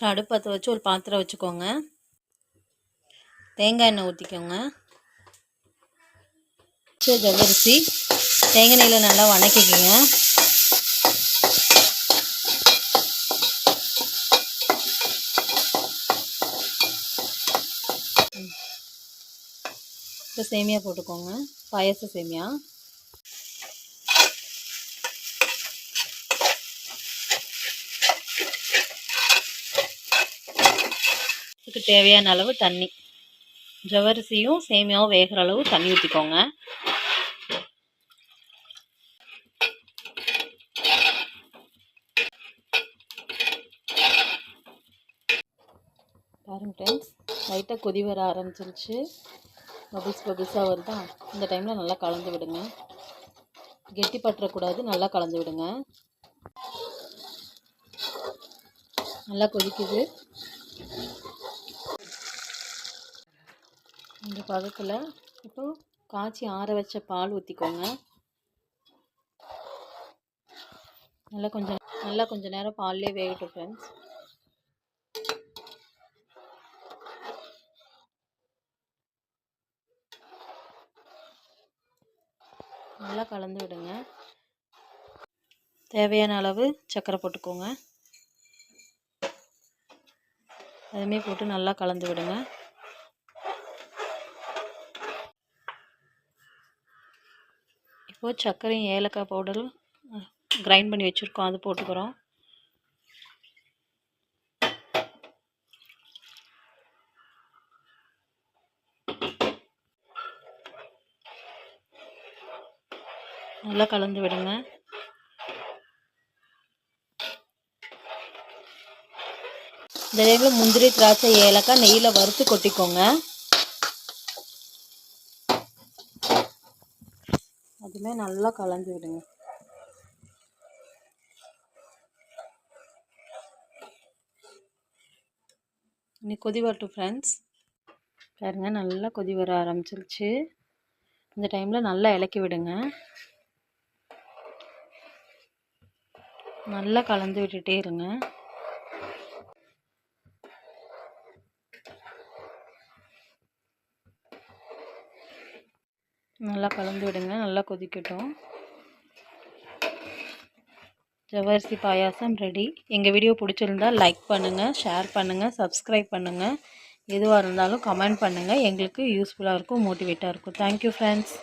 அடுப்பு பற்ற வச்சு ஒரு பாத்திரம் வச்சுக்கோங்க. தேங்காய் எண்ணெய் ஊற்றிக்கோங்க. ஜவ்வரிசி தேங்காய் எண்ணெயில் நல்லா வதக்கிக்கோங்க. இப்போ சேமியா போட்டுக்கோங்க. பாயாச சேமியா. இதுக்கு தேவையான அளவு தண்ணி, ஜவ்வரிசியும் சேமியாவும் வேகிற அளவு தண்ணி ஊற்றிக்கோங்க. பாருங்க ஃப்ரெண்ட்ஸ், லைட்டாக கொதி வர ஆரம்பிச்சிருச்சு. பபிள்ஸாக வருதா? இந்த டைமில் நல்லா கலந்து விடுங்க. கெட்டி பற்றக்கூடாது, நல்லா கலந்து விடுங்க. நல்லா கொதிக்குது. இந்த பதத்தில் இப்போ காய்ச்சி ஆற வச்ச பால் ஊற்றிக்கோங்க. நல்லா கொஞ்சம் நேரம் பால்லே வேகட்டும் ஃப்ரெண்ட்ஸ். நல்லா கலந்து விடுங்க. தேவையான அளவு சர்க்கரை போட்டுக்கோங்க. அதுமே போட்டு நல்லா கலந்து விடுங்க. இப்போது சர்க்கரையும் ஏலக்காய் பவுடரும் கிரைண்ட் பண்ணி வச்சுருக்கோம், அது போட்டுக்கிறோம். நல்லா கலந்து விடுங்க. இந்த டைமில் முந்திரி, திராட்சை, ஏலக்காய் நெய்யில் வறுத்து கொட்டிக்கோங்க. அதுமே நல்லா கலந்து விடுங்க. இன்னைக்கு கொதி வரட்டும் ஃப்ரெண்ட்ஸ். பாருங்க, நல்லா கொதி வர ஆரம்பிச்சிருச்சு. இந்த டைமில் நல்லா இலக்கி விடுங்க. நல்லா கலந்து விட்டுட்டே இருங்க. நல்லா கலந்து விடுங்க. நல்லா கொதிக்கட்டும். ஜவ்வரிசி பாயாசம் ரெடி. எங்கள் வீடியோ பிடிச்சிருந்தா லைக் பண்ணுங்கள், ஷேர் பண்ணுங்கள், சப்ஸ்கிரைப் பண்ணுங்கள். எதுவாக இருந்தாலும் கமெண்ட் பண்ணுங்கள். எங்களுக்கு யூஸ்ஃபுல்லாக இருக்கும், மோட்டிவேட்டாக இருக்கும். Thank you friends.